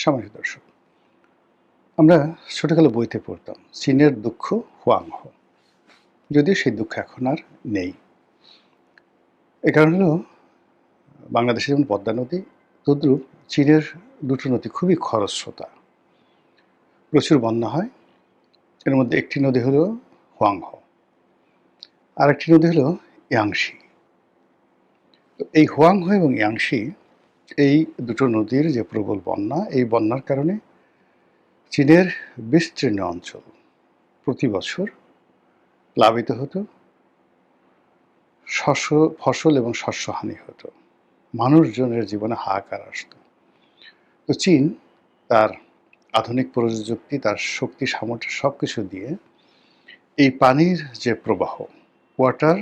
সম্মানিত দর্শক, আমরা ছোটকালে বইতে পড়তাম চীনের দুঃখ হুয়াংহো। যদিও সেই দুঃখ এখন আর নেই। এ কারণ হলো বাংলাদেশে যেমন পদ্মা নদী, তদ্রূপ চীনের দুটো নদী খুবই খরস্রোতা। প্রচুর বন্যা হয়। এর মধ্যে একটি নদী হলো হুয়াংহো, আরেকটি নদী হলো ইয়াংশি। তো এই হুয়াংহো এবং ইয়াংশি, এই দুটো নদীর যে প্রবল বন্যা, এই বন্যার কারণে চীনের বিস্তীর্ণ অঞ্চল প্রতি বছর প্লাবিত হতো, ফসল এবং শস্যহানি হতো, মানুষজনের জীবনে হাহাকার আসতো। তো চীন তার আধুনিক প্রযুক্তি, তার শক্তি সামর্থ্য সব কিছু দিয়ে এই পানির যে প্রবাহ, ওয়াটার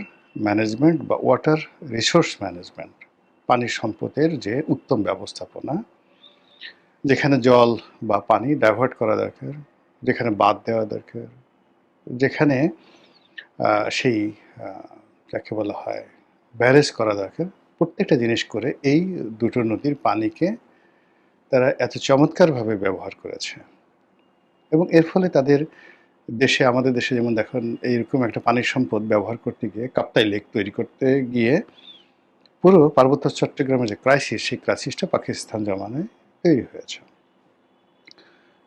ম্যানেজমেন্ট বা ওয়াটার রিসোর্স ম্যানেজমেন্ট, পানির সম্পদের যে উত্তম ব্যবস্থাপনা, যেখানে জল বা পানি ডাইভার্ট করা দরকার, যেখানে বাঁধ দেওয়া দরকার, যেখানে সেই যাকে বলা হয় ব্যারেজ করা দরকার, প্রত্যেকটা জিনিস করে এই দুটো নদীর পানিকে তারা এত চমৎকারভাবে ব্যবহার করেছে। এবং এর ফলে তাদের দেশে, আমাদের দেশে যেমন দেখুন এইরকম একটা পানির সম্পদ ব্যবহার করতে গিয়ে, কাপ্তাই লেক তৈরি করতে গিয়ে পুরো পার্বত্য চট্টগ্রামের যে ক্রাইসিস, সেই ক্রাইসিসটা পাকিস্তান জমানায় তৈরি হয়েছে।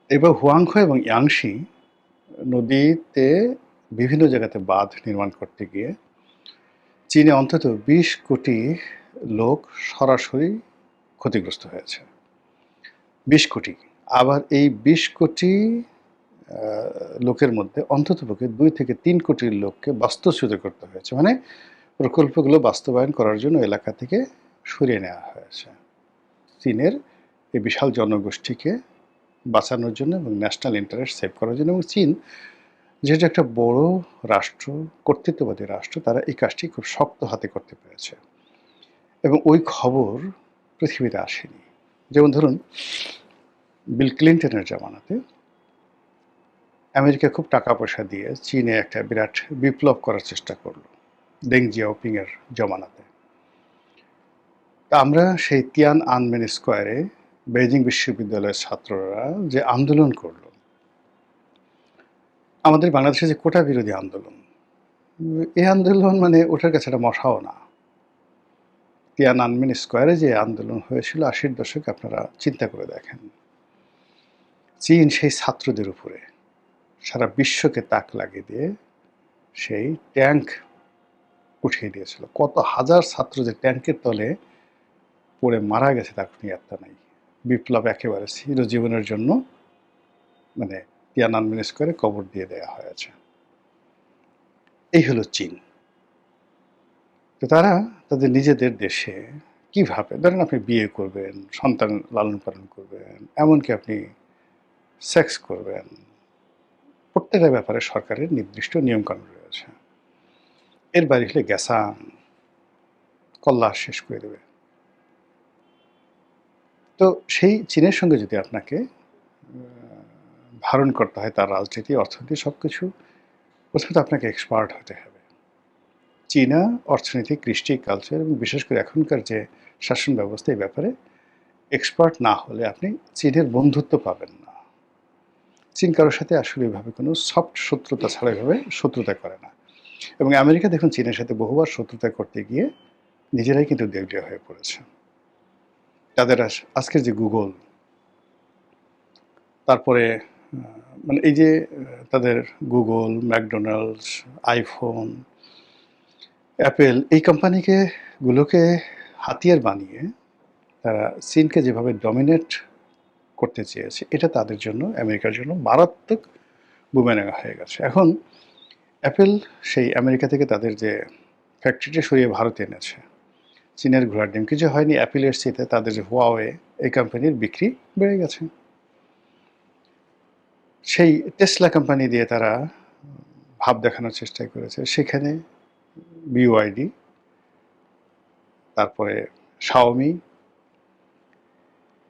এবার হুয়াংখো এবং ইয়াংশি নদীতে বিভিন্ন জায়গাতে বাঁধ নির্মাণ করতে গিয়ে চীনে অন্তত ২০ কোটি লোক সরাসরি ক্ষতিগ্রস্ত হয়েছে। ২০ কোটি। আবার এই ২০ কোটি লোকের মধ্যে অন্ততপক্ষে ২ থেকে ৩ কোটি লোককে বাস্তুচ্যুত করতে হয়েছে। মানে প্রকল্পগুলো বাস্তবায়ন করার জন্য এলাকা থেকে সরিয়ে নেওয়া হয়েছে। চীনের এই বিশাল জনগোষ্ঠীকে বাঁচানোর জন্য এবং ন্যাশনাল ইন্টারেস্ট সেভ করার জন্য। এবং চীন যেহেতু একটা বড় রাষ্ট্র, কর্তৃত্ববাদী রাষ্ট্র, তারা এই কাজটি খুব শক্ত হাতে করতে পেরেছে। এবং ওই খবর পৃথিবীতে আসেনি। যেমন ধরুন বিল ক্লিন্টনের জামানাতে আমেরিকা খুব টাকা পয়সা দিয়ে চীনে একটা বিরাট বিপ্লব করার চেষ্টা করলো ডেং জিয়াওপিং এর জমানাতে। তা আমরা সেই তিয়ান আনমেন স্কোয়ারে বেইজিং বিশ্ববিদ্যালয়ের ছাত্ররা যে আন্দোলন করলো, আমাদের বাংলাদেশে যে কোটা বিরোধী আন্দোলন, এই আন্দোলন মানে ওটার কাছে একটা মশাও না। তিয়ান আনমেন স্কোয়ারে যে আন্দোলন হয়েছিল ৮০-র দশকে, আপনারা চিন্তা করে দেখেন, চীন সেই ছাত্রদের উপরে সারা বিশ্বকে তাক লাগিয়ে দিয়ে সেই ট্যাঙ্ক উঠিয়ে দিয়েছিল। কত হাজার ছাত্র যে ট্যাঙ্কের তলে পড়ে মারা গেছে তার কোনো ইয়ত্তা নাই। বিপ্লব একেবারে চিরজীবনের জন্য মানে তিয়ানআনমেন স্কোয়ারে কবর দিয়ে দেওয়া হয়েছে। এই হলো চীন। তো তারা তাদের নিজেদের দেশে কিভাবে, ধরেন আপনি বিয়ে করবেন, সন্তান লালন পালন করবেন, এমনকি আপনি সেক্স করবেন, প্রত্যেকটা ব্যাপারে সরকারের নির্দিষ্ট নিয়মকানুন রয়েছে। এর বাইরে হলে গ্যাসাং কল্লা শেষ করে দেবে। তো সেই চীনের সঙ্গে যদি আপনাকে ধারণ করতে হয় তার রাজনীতি, অর্থনীতি সব কিছু, প্রথমত আপনাকে এক্সপার্ট হতে হবে। চীনা অর্থনীতি, কৃষ্টি, কালচার এবং বিশেষ করে এখনকার যে শাসন ব্যবস্থা, এই ব্যাপারে এক্সপার্ট না হলে আপনি চীনের বন্ধুত্ব পাবেন না। চীন কারোর সাথে আসলে এভাবে কোনো সফট শত্রুতা ছাড়া এভাবে শত্রুতা করে না। এবং আমেরিকা দেখুন চীনের সাথে বহুবার শত্রুতা করতে গিয়ে নিজেরাই কিন্তু দেউলিয়া হয়ে পড়েছে। তাদের আজকের যে গুগল, তারপরে মানে এই যে তাদের গুগল, ম্যাকডোনাল্ডস, আইফোন, অ্যাপেল, এই গুলোকে হাতিয়ার বানিয়ে তারা চীনকে যেভাবে ডমিনেট করতে চেয়েছে, এটা তাদের জন্য, আমেরিকার জন্য মারাত্মক বুমেরাং হয়ে গেছে। এখন অ্যাপেল সেই আমেরিকা থেকে তাদের যে ফ্যাক্টরিটা সরিয়ে ভারতে এনেছে। চীনের ঘোড়ার ডিম কিছু হয়নি, অ্যাপেলের চেয়ে তাদের যে হুয়াওয়ে, এই কোম্পানির বিক্রি বেড়ে গেছে। সেই টেসলা কোম্পানি দিয়ে তারা ভাব দেখানোর চেষ্টা করেছে, সেখানে বিওয়াইডি, তারপরে শাওমি,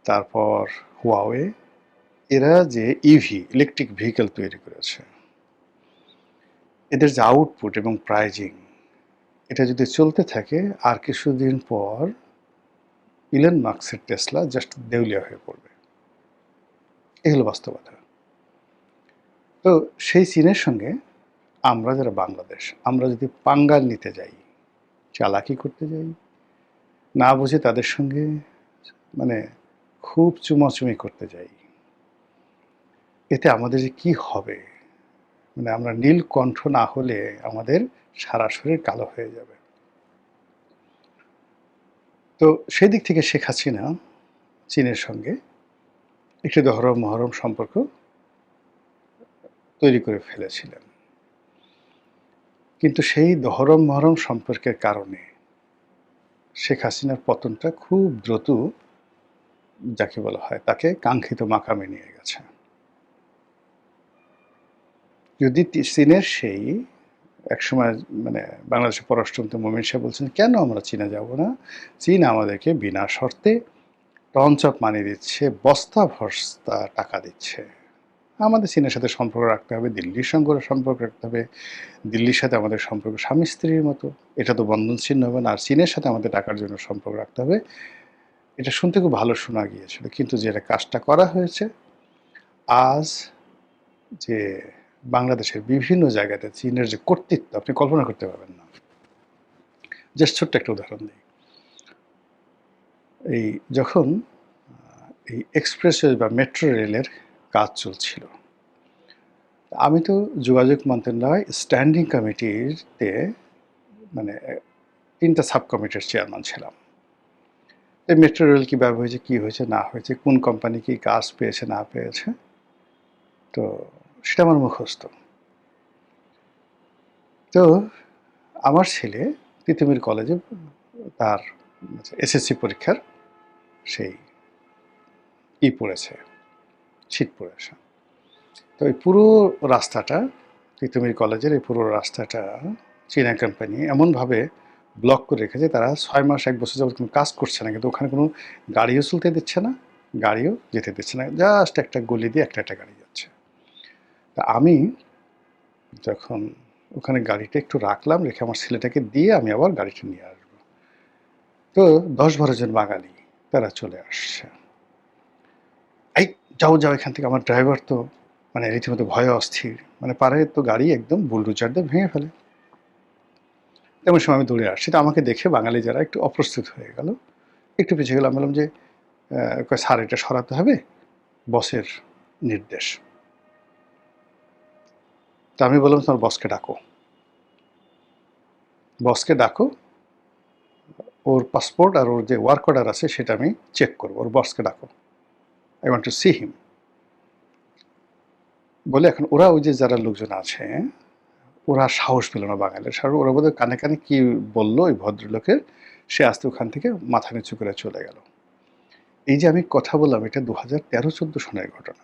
তারপর হুয়াওয়ে, এরা যে ইভি ইলেকট্রিক ভেহিকেল তৈরি করেছে, এদের যে আউটপুট এবং প্রাইজিং, এটা যদি চলতে থাকে আর কিছুদিন পর ইলন মাস্কের টেসলা জাস্ট দেউলিয়া হয়ে পড়বে। এগুলো বাস্তবতা। তো সেই চীনের সঙ্গে আমরা যারা বাংলাদেশ, আমরা যদি পাঙ্গা নিতে যাই, চালাকি করতে যাই, না বুঝে তাদের সঙ্গে মানে খুব চুমাচুমি করতে যাই, এতে আমাদের যে কী হবে? মানে আমরা নীলকণ্ঠ না হলে আমাদের সারা শরীর কালো হয়ে যাবে। তো সেদিক থেকে শেখ হাসিনা চীনের সঙ্গে একটি মহরম সম্পর্ক তৈরি করে ফেলেছিলেন। কিন্তু সেই মহরম সম্পর্কের কারণে শেখ হাসিনার পতনটা খুব দ্রুত, যাকে বলা হয়, তাকে কাঙ্ক্ষিত মাকামে নিয়ে গেছে। যদি চীনের সেই একসময় মানে বাংলাদেশের পররাষ্ট্রমন্ত্রী মোমেন শাহ বলছেন, কেন আমরা চীনে যাব না? চীন আমাদেরকে বিনা শর্তে টনচপ মানিয়ে দিচ্ছে, বস্তা ভস্তা টাকা দিচ্ছে। আমাদের চীনের সাথে সম্পর্ক রাখতে হবে, দিল্লির সঙ্গে সম্পর্ক রাখতে হবে, দিল্লির সাথে আমাদের সম্পর্ক স্বামী স্ত্রীর মতো, এটা তো বন্ধনছিন্ন হবে না। আর চীনের সাথে আমাদের টাকার জন্য সম্পর্ক রাখতে হবে। এটা শুনতে খুব ভালো শোনা গিয়েছিল, কিন্তু যেটা কাজটা করা হয়েছে, আজ যে বাংলাদেশের বিভিন্ন জায়গাতে চীনের যে কর্তৃত্ব আপনি কল্পনা করতে পারবেন না। জাস্ট ছোট্ট একটা উদাহরণ দিই। এই যখন এই এক্সপ্রেসওয়ে বা মেট্রো রেলের কাজ চলছিল, আমি তো যোগাযোগ মন্ত্রণালয় স্ট্যান্ডিং কমিটিতে মানে ৩টা সাব কমিটির চেয়ারম্যান ছিলাম। এই মেট্রো রেল কীভাবে হয়েছে, কী হয়েছে না হয়েছে, কোন কোম্পানি কী কাজ পেয়েছে না পেয়েছে, তো সেটা আমার মুখস্থ। তো আমার ছেলে তিতুমির কলেজে তার এসএসসি পরীক্ষার সেই পড়েছে, ছিট পড়েছে। তো এই পুরো রাস্তাটা, তিতুমির কলেজের এই পুরো রাস্তাটা চীনা কোম্পানি এমনভাবে ব্লক করে রেখেছে, তারা 6 মাস 1 বছর যাবত কোনো কাজ করছে না, কিন্তু ওখানে কোনো গাড়িও চলতে দিচ্ছে না, গাড়িও যেতে দিচ্ছে না, জাস্ট একটা গলি দিয়ে একটা গাড়ি যাচ্ছে। তা আমি যখন ওখানে গাড়িটা একটু রাখলাম, রেখে আমার ছেলেটাকে দিয়ে আমি আবার গাড়িটা নিয়ে আসবো, তো 10-12 জন বাঙালি তারা চলে আসছে। এই যাও যাও এখান থেকে, আমার ড্রাইভার তো মানে রীতিমতো ভয়ে অস্থির, মানে পারে তো গাড়ি একদম বুলডোজার দিয়ে ভেঙে ফেলে। তেমন সময় আমি দৌড়ে আসছি, তো আমাকে দেখে বাঙালি যারা একটু অপ্রস্তুত হয়ে গেল, একটু পিছিয়ে গেলাম। বললাম যে স্যার এটা সরাতে হবে, বসের নির্দেশ। তা আমি বললাম তোমার বসকে ডাকো, বসকে ডাকো, ওর পাসপোর্ট আর ওর যে ওয়ার্ক অর্ডার আছে সেটা আমি চেক করবো, ওর বসকে ডাকো, I want to see him. বলে এখন ওরা ওই যে যারা লোকজন আছে, ওরা সাহস পেল না বাঙালির, সাহস, ওরা বোধহয় কানে কানে কি বললো ওই ভদ্রলোকের, সে আস্তে ওখান থেকে মাথা নিচু করে চলে গেল। এই যে আমি কথা বললাম, এটা 2013-14 সনের ঘটনা।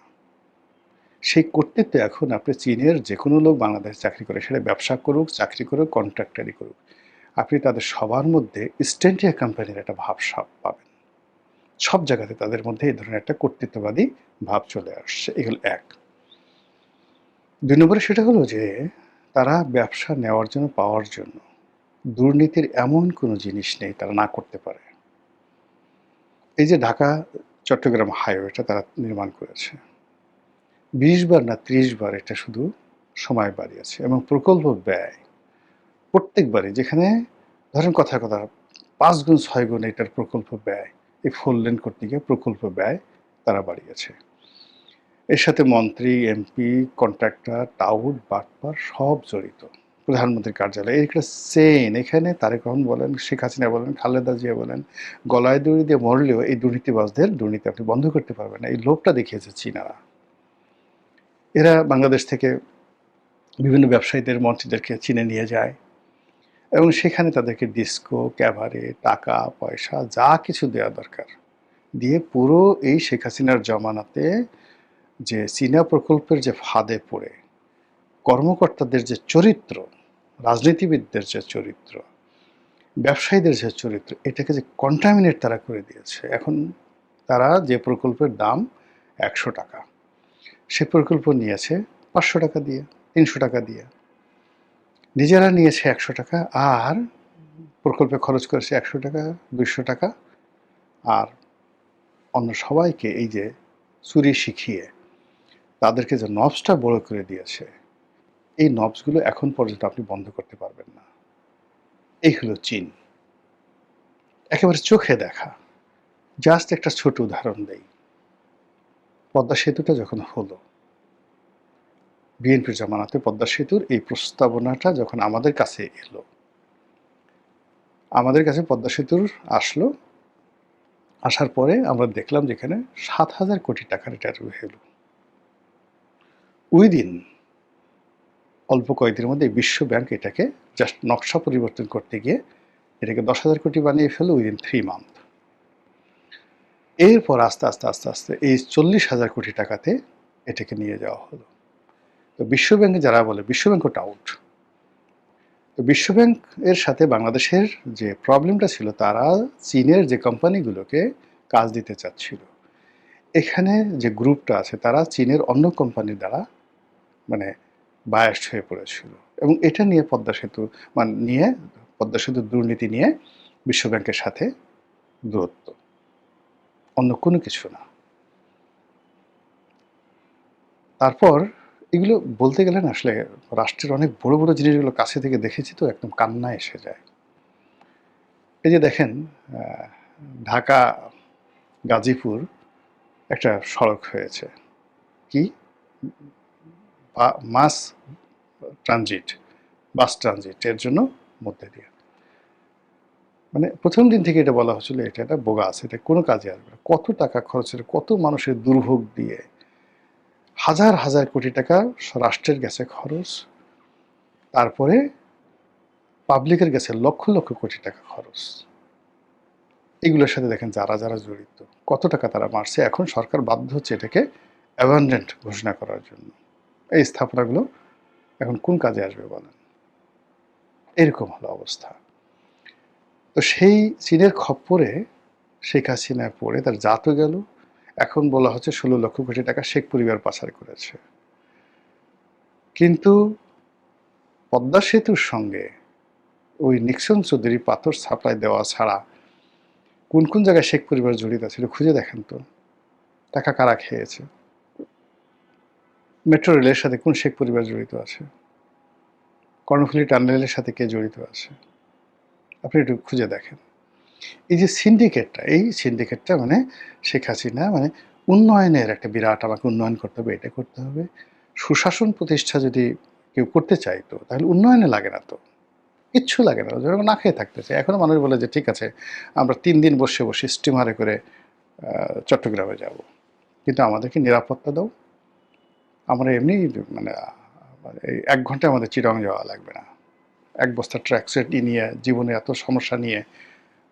সেই কর্তৃত্ব এখন আপনি চীনের যে কোনো লোক বাংলাদেশে চাকরি করে, সেটা ব্যবসা করুক, চাকরি করুক, কন্ট্রাক্টারি করুক, আপনি তাদের সবার মধ্যে ইস্ট ইন্ডিয়া কোম্পানির একটা ভাব পাবেন। সব জায়গাতে তাদের মধ্যে এই ধরনের একটা কর্তৃত্ববাদী ভাব চলে আসছে। এগুলো এক। 2 নম্বরে সেটা হলো যে তারা ব্যবসা নেওয়ার জন্য, পাওয়ার জন্য দুর্নীতির এমন কোনো জিনিস নেই তারা না করতে পারে। এই যে ঢাকা চট্টগ্রাম হাইওয়েটা তারা নির্মাণ করেছে, 20 বার না 30 বার এটা শুধু সময় বাড়িয়েছে, এবং প্রকল্প ব্যয় প্রত্যেকবারই, যেখানে ধরেন কথার কথা 5 গুণ 6 গুণ এটার প্রকল্প ব্যয়, এই 4 লেন করতে গিয়ে প্রকল্প ব্যয় তারা বাড়িয়েছে। এর সাথে মন্ত্রী, এমপি, কন্ট্রাক্টর, টাউট, বাটপার সব জড়িত। প্রধানমন্ত্রীর কার্যালয় একটা চেইন, এখানে তারেক রহমান বলেন, শেখ হাসিনা বলেন, খালেদা জিয়া বলেন, গলায় দড়ি দিয়ে মরলেও এই দুর্নীতিবাজদের দুর্নীতি আপনি বন্ধ করতে পারবেন না। এই লোভটা দেখিয়েছে চীনারা। এরা বাংলাদেশ থেকে বিভিন্ন ব্যবসায়ীদের, মন্ত্রীদেরকে চীনে নিয়ে যায় এবং সেখানে তাদেরকে ডিস্কো, ক্যাবারে, টাকা পয়সা যা কিছু দেওয়া দরকার দিয়ে পুরো এই শেখ হাসিনার জমানাতে যে চীনা প্রকল্পের যে ফাঁদে পড়ে কর্মকর্তাদের যে চরিত্র, রাজনীতিবিদদের যে চরিত্র, ব্যবসায়ীদের যে চরিত্র, এটাকে যে কন্টামিনেট তারা করে দিয়েছে। এখন তারা যে প্রকল্পের দাম 100 টাকা, সে প্রকল্প নিয়েছে 500 টাকা দিয়ে, 300 টাকা দিয়ে, নিজেরা নিয়েছে 100 টাকা, আর প্রকল্পে খরচ করেছে 100 টাকা, 200 টাকা, আর অন্য সবাইকে এই যে চুরি শিখিয়ে তাদেরকে যে নবসটা বড় করে দিয়েছে, এই নবসগুলো এখন পর্যন্ত আপনি বন্ধ করতে পারবেন না। এই হলো চীন, একেবারে চোখে দেখা। জাস্ট একটা ছোট উদাহরণ দেই। পদ্মা সেতুটা যখন হলো, বিএনপির জামানাতে পদ্মা সেতুর এই প্রস্তাবনাটা যখন আমাদের কাছে এলো, আমাদের কাছে পদ্মা সেতুর আসলো, আসার পরে আমরা দেখলাম যেখানে ৭,০০০ কোটি টাকার এটা হলো। ওই দিন অল্প কয়েকদিনের মধ্যে বিশ্ব ব্যাংক এটাকে জাস্ট নকশা পরিবর্তন করতে গিয়ে এটাকে ১০,০০০ কোটি বানিয়ে ফেলো উইদিন 3 মান্থ। এরপর আস্তে আস্তে আস্তে আস্তে এই ৪০,০০০ কোটি টাকাতে এটাকে নিয়ে যাওয়া হলো। তো বিশ্বব্যাংকে যারা বলে, বিশ্বব্যাংকও আউট। তো বিশ্বব্যাংক এর সাথে বাংলাদেশের যে প্রবলেমটা ছিল, তারা চীনের যে কোম্পানিগুলোকে কাজ দিতে চাচ্ছিল, এখানে যে গ্রুপটা আছে তারা চীনের অন্য কোম্পানির দ্বারা মানে বায়াস্ট হয়ে পড়েছিল, এবং এটা নিয়ে পদ্মা সেতু পদ্মা সেতুর দুর্নীতি নিয়ে বিশ্বব্যাংকের সাথে দূরত্ব, অন্য কোনো কিছু না। তারপর এগুলো বলতে গেলে না, আসলে রাষ্ট্রের অনেক বড় বড় জিনিসগুলো কাছে থেকে দেখেছি তো একদম কান্না এসে যায়। এই যে দেখেন, ঢাকা গাজীপুর একটা সড়ক হয়েছে, কি মাস ট্রানজিট, বাস ট্রানজিট এর জন্য মধ্যে দিয়ে, মানে প্রথম দিন থেকে এটা বলা হচ্ছিল এটা একটা বোগাস, এটা কোনো কাজে আসবে না। কত টাকা খরচের, কত মানুষের দুর্ভোগ দিয়ে, হাজার হাজার কোটি টাকা রাষ্ট্রের গেছে খরচ, তারপরে পাবলিকের গেছে লক্ষ লক্ষ কোটি টাকা খরচ। এগুলোর সাথে দেখেন যারা যারা জড়িত, কত টাকা তারা মারছে। এখন সরকার বাধ্য হচ্ছে এটাকে অ্যাবান্ডেন্ট ঘোষণা করার জন্য। এই স্থাপনাগুলো এখন কোন কাজে আসবে বলেন? এরকম হলো অবস্থা। তো সেই চীনের খপ্পরে শেখ হাসিনা পড়ে তার জাতও গেল। এখন বলা হচ্ছে ১৬ লক্ষ কোটি টাকা শেখ পরিবার পাচার করেছে। কিন্তু পদ্মা সেতুর সঙ্গে ওই নিক্সন চৌধুরী পাথর সাপ্লাই দেওয়া ছাড়া কোন কোন জায়গায় শেখ পরিবার জড়িত ছিল খুঁজে দেখেন তো। টাকা কারা খেয়েছে? মেট্রো রেলের সাথে কোন শেখ পরিবার জড়িত আছে? কর্ণফুলী টানেলের সাথে কে জড়িত আছে? আপনি একটু খুঁজে দেখেন। এই যে সিন্ডিকেটটা, এই সিন্ডিকেটটা মানে শেখ হাসিনা মানে উন্নয়নের একটা বিরাট, আমাকে উন্নয়ন করতে হবে, এটা করতে হবে। সুশাসন প্রতিষ্ঠা যদি কেউ করতে চাইতো তাহলে উন্নয়নে লাগে না তো, কিচ্ছু লাগে না, যেরকম না খেয়ে থাকতে চাই। এখনও মানুষ বলে যে ঠিক আছে আমরা 3 দিন বসে বসে স্টিমারে করে চট্টগ্রামে যাব, কিন্তু আমাদেরকে নিরাপত্তা দাও। আমরা এমনি মানে এই 1 ঘন্টায় আমাদের চিরং যাওয়া লাগবে না, 1 বস্তা ট্র্যাকসুট নিয়ে জীবনে এত সমস্যা নিয়ে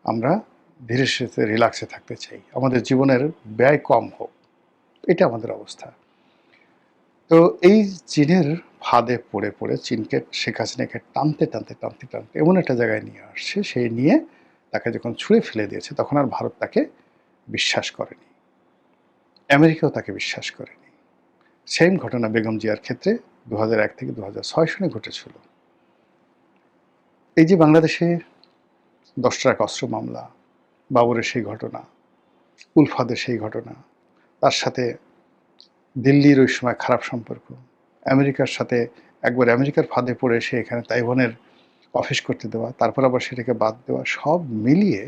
আমরা ধীরে সুস্থে রিল্যাক্সে থাকতে চাই, আমাদের জীবনের ব্যয় কম হোক, এটা আমাদের অবস্থা। তো এই চীনের ফাঁদে পড়ে পড়ে চীনকে, শেখ হাসিনাকে টানতে টানতে টানতে টানতে এমন একটা জায়গায় নিয়ে আসছে, সেই নিয়ে তাকে যখন ছুঁড়ে ফেলে দিয়েছে তখন আর ভারত তাকে বিশ্বাস করেনি, আমেরিকাও তাকে বিশ্বাস করেনি। সেম ঘটনা বেগম জিয়ার ক্ষেত্রে 2001 থেকে 2006 সনে ঘটেছিল। এই যে বাংলাদেশে 10 ট্রাক অস্ত্র মামলা, বাবরের সেই ঘটনা, উলফাদের সেই ঘটনা, তার সাথে দিল্লির ওই সময় খারাপ সম্পর্ক, আমেরিকার সাথে একবার আমেরিকার ফাঁদে পড়ে সে এখানে তাইওয়ানের অফিস করতে দেওয়া, তারপর আবার সেটাকে বাদ দেওয়া, সব মিলিয়ে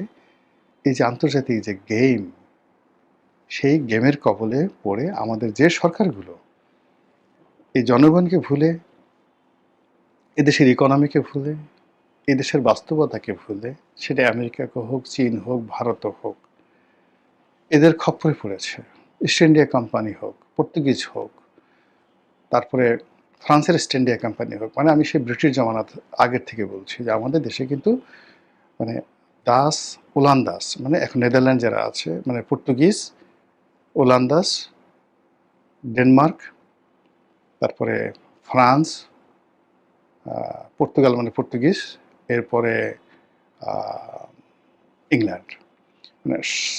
এই যে আন্তর্জাতিক যে গেম, সেই গেমের কবলে পড়ে আমাদের যে সরকারগুলো এই জনগণকে ভুলে, এদেশের ইকোনমিকে ভুলে, এদেশের বাস্তবতাকে ভুলে, সেটা আমেরিকাকে হোক, চীন হোক, ভারতও হোক, এদের খপ্পরে পড়েছে। ইস্ট ইন্ডিয়া কোম্পানি হোক, পর্তুগিজ হোক, তারপরে ফ্রান্সের ইস্ট ইন্ডিয়া কোম্পানি হোক, মানে আমি সেই ব্রিটিশ জমানাত আগের থেকে বলছি যে আমাদের দেশে কিন্তু মানে দাস, ওলান্দাস, মানে এখন নেদারল্যান্ড যারা আছে, মানে পর্তুগিজ, ওলান্দাস, ডেনমার্ক, তারপরে ফ্রান্স, পর্তুগাল মানে পর্তুগিজ, এরপরে ইংল্যান্ড, মানে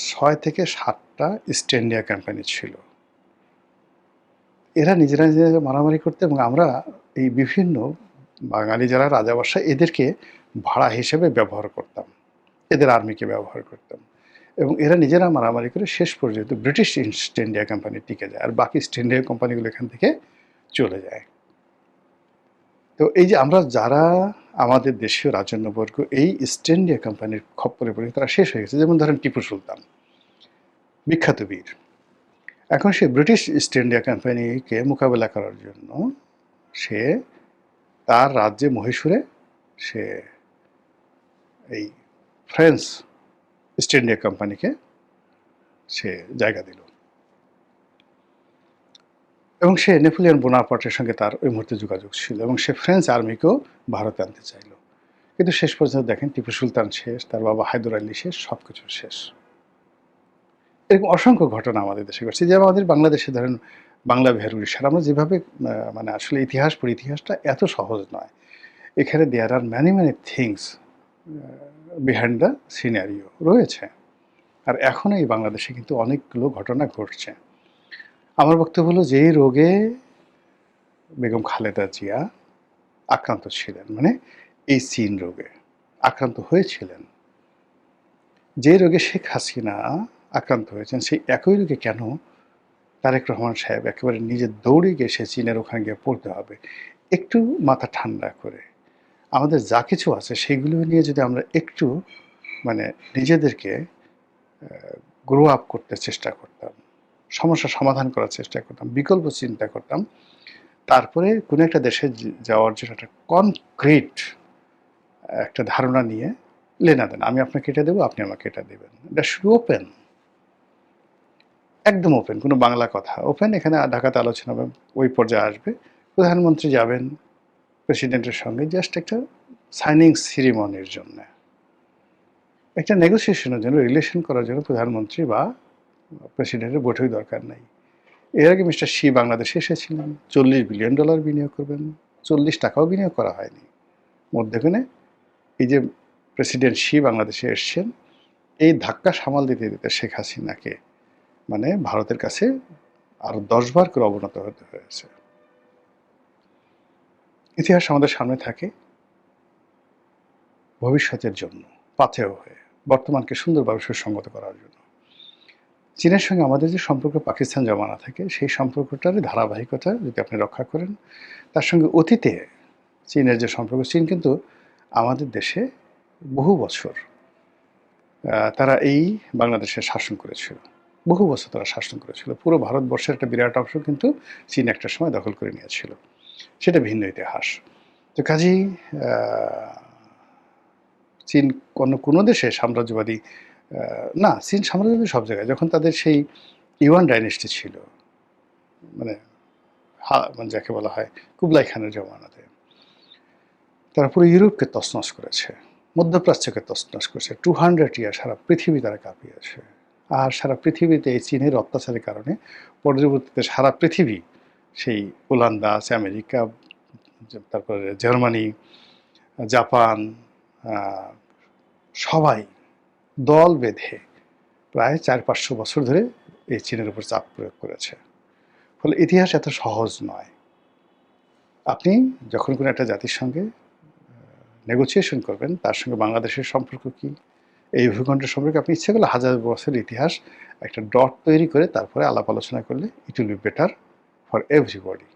6 থেকে 7টা ইস্ট ইন্ডিয়া কোম্পানি ছিল। এরা নিজেরা নিজেরা মারামারি করতে, এবং আমরা এই বিভিন্ন বাঙালি যারা রাজাবাসা এদেরকে ভাড়া হিসেবে ব্যবহার করতাম, এদের আর্মিকে ব্যবহার করতাম, এবং এরা নিজেরা মারামারি করে শেষ পর্যন্ত ব্রিটিশ ইস্ট ইন্ডিয়া কোম্পানি টিকে যায়, আর বাকি ইস্ট ইন্ডিয়া কোম্পানিগুলো এখান থেকে চলে যায়। তো এই যে আমরা যারা আমাদের দেশীয় রাজন্যবর্গ এই ইস্ট ইন্ডিয়া কোম্পানির খপ্পরে পড়ে তারা শেষ হয়ে গেছে। যেমন ধরেন টিপু সুলতান, বিখ্যাত বীর। এখন সে ব্রিটিশ ইস্ট ইন্ডিয়া কোম্পানিকে মোকাবেলা করার জন্য সে তার রাজ্যে মহীশূরে সে এই ফ্রেঞ্চ ইস্ট ইন্ডিয়া কোম্পানিকে সে জায়গা দিল, এবং সে নেপোলিয়ন বোনাপার্টের সঙ্গে তার ওই মুহূর্তে যোগাযোগ ছিল, এবং সে ফ্রেঞ্চ আর্মিকেও ভারতে আনতে চাইল। কিন্তু শেষ পর্যন্ত দেখেন টিপু সুলতান শেষ, তার বাবা হায়দর আলী শেষ, সব কিছু শেষ। এরকম অসংখ্য ঘটনা আমাদের দেশে ঘটছে। যে আমাদের বাংলাদেশে ধরেন বাংলা বিহার উড়িষ্যার আমরা যেভাবে মানে আসলে ইতিহাস পড়ি, ইতিহাসটা এত সহজ নয়। এখানে there are many many things behind the scenario রয়েছে। আর এখন এই বাংলাদেশে কিন্তু অনেকগুলো ঘটনা ঘটছে। আমার বক্তব্য হলো, যেই রোগে বেগম খালেদা জিয়া আক্রান্ত ছিলেন, মানে এই চীন রোগে আক্রান্ত হয়েছিলেন, যে রোগে শেখ হাসিনা আক্রান্ত হয়েছেন, সেই একই রোগে কেন তারেক রহমান সাহেব একেবারে নিজে দৌড়ে গিয়ে সে চীনের ওখানে গিয়ে পড়তে হবে? একটু মাথা ঠান্ডা করে আমাদের যা কিছু আছে সেগুলো নিয়ে যদি আমরা একটু মানে নিজেদেরকে গ্রো আপ করতে চেষ্টা করতাম, সমস্যা সমাধান করার চেষ্টা করতাম, বিকল্প চিন্তা করতাম, তারপরে কোনো একটা দেশে যাওয়ার জন্য একটা কনক্রিট একটা ধারণা নিয়ে লেনা দেন, আমি আপনাকে এটা দেবো, আপনি আমাকে এটা দেবেন, এটা শুধু ওপেন, একদম ওপেন, কোনো বাংলা কথা ওপেন। এখানে ঢাকাতে আলোচনা হবে, ওই পর্যায়ে আসবে, প্রধানমন্ত্রী যাবেন প্রেসিডেন্টের সঙ্গে জাস্ট একটা সাইনিং সিরিমনির জন্য, একটা নেগোসিয়েশনের জন্য, রিলেশন করার জন্য প্রধানমন্ত্রী বা প্রেসিডেন্টের বৈঠক দরকার নাই। এর আগে মিস্টার শি বাংলাদেশে এসেছিলেন, $40 বিলিয়ন বিনিয়োগ করবেন, 40 টাকাও বিনিয়োগ করা হয়নি। মধ্যখানে এই যে প্রেসিডেন্ট শি বাংলাদেশে এসছেন, এই ধাক্কা সামাল দিতে দিতে শেখ হাসিনাকে মানে ভারতের কাছে আরো 10 বার করে অবনত হতে হয়েছে। ইতিহাস আমাদের সামনে থাকে ভবিষ্যতের জন্য পাথেয় হয়ে, বর্তমানকে সুন্দরভাবে সুসংগত করার জন্য। চীনের সঙ্গে আমাদের যে সম্পর্ক পাকিস্তান জমানা থেকে, সেই সম্পর্কটার ধারাবাহিকতা যদি আপনি রক্ষা করেন, তার সঙ্গে অতীতে চীনের যে সম্পর্ক, চীন কিন্তু আমাদের দেশে বহু বছর তারা এই বাংলাদেশে শাসন করেছিল, বহু বছর তারা শাসন করেছিল। পুরো ভারতবর্ষের একটা বিরাট অংশ কিন্তু চীন একটা সময় দখল করে নিয়েছিল, সেটা ভিন্ন ইতিহাস। তো কাজেই চীন কোনো দেশে সাম্রাজ্যবাদী না, চীন সাম্রাজ্যবাদী সব জায়গায়, যখন তাদের সেই ইউয়ান ডাইনেস্টি ছিল, মানে মানে যাকে বলা হয় কুবলাই খানের জমানাতে, তারা পুরো ইউরোপকে তছনছ করেছে, মধ্যপ্রাচ্যকে তছনছ করেছে, 200 ইয়ার সারা পৃথিবী তারা কাঁপিয়েছে। আর সারা পৃথিবীতে এই চীনের অত্যাচারের কারণে পরবর্তীতে সারা পৃথিবী, সেই ওলান্দাস, আমেরিকা, তারপরে জার্মানি, জাপান, সবাই দল বেঁধে প্রায় 400-500 বছর ধরে এই চীনের উপর চাপ প্রয়োগ করেছে। ফলে ইতিহাস এত সহজ নয়। আপনি যখন কোনো একটা জাতির সঙ্গে নেগোসিয়েশন করবেন, তার সঙ্গে বাংলাদেশের সম্পর্ক কি, এই ভূখণ্ডের সম্পর্কে আপনি ইচ্ছে করলে 1000 বছরের ইতিহাস একটা ডট তৈরি করে তারপরে আলাপ আলোচনা করলে it will be better for everybody.